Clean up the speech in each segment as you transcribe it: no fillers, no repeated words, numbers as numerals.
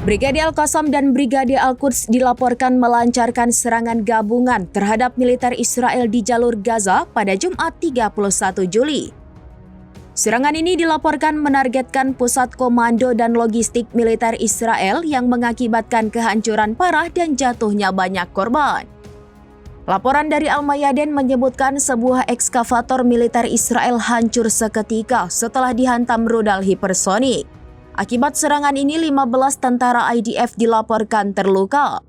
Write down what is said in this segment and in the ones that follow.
Brigade Al-Qassam dan Brigade Al-Quds dilaporkan melancarkan serangan gabungan terhadap militer Israel di jalur Gaza pada Jumat 31 Juli. Serangan ini dilaporkan menargetkan pusat komando dan logistik militer Israel yang mengakibatkan kehancuran parah dan jatuhnya banyak korban. Laporan dari Al-Mayadin menyebutkan sebuah ekskavator militer Israel hancur seketika setelah dihantam rudal hipersonik. Akibat serangan ini 15 tentara IDF dilaporkan terluka.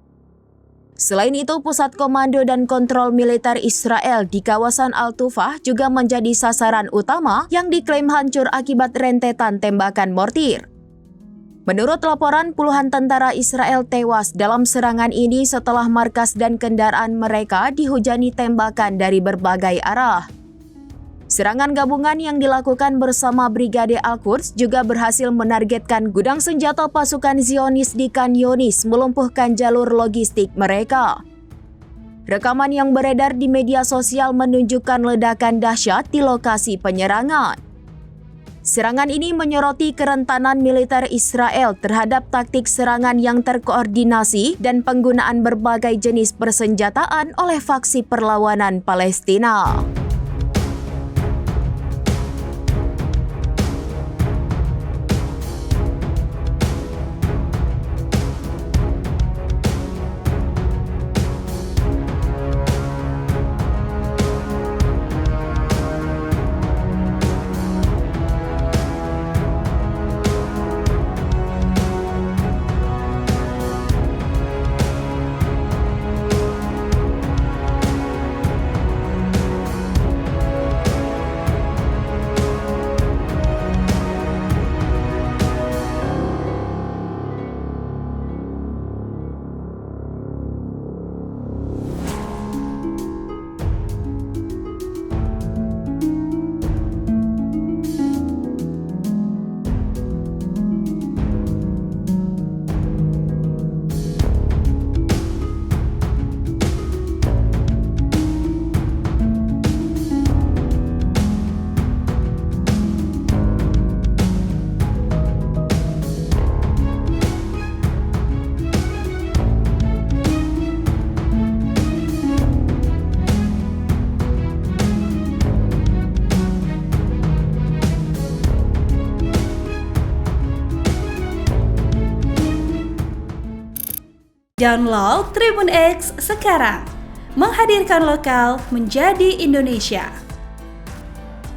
Selain itu, pusat komando dan kontrol militer Israel di kawasan Al-Tufah juga menjadi sasaran utama yang diklaim hancur akibat rentetan tembakan mortir. Menurut laporan, puluhan tentara Israel tewas dalam serangan ini setelah markas dan kendaraan mereka dihujani tembakan dari berbagai arah. Serangan gabungan yang dilakukan bersama Brigade Al-Quds juga berhasil menargetkan gudang senjata pasukan Zionis di Khan Yunis, melumpuhkan jalur logistik mereka. Rekaman yang beredar di media sosial menunjukkan ledakan dahsyat di lokasi penyerangan. Serangan ini menyoroti kerentanan militer Israel terhadap taktik serangan yang terkoordinasi dan penggunaan berbagai jenis persenjataan oleh faksi perlawanan Palestina. Download Tribun X sekarang, menghadirkan lokal menjadi Indonesia.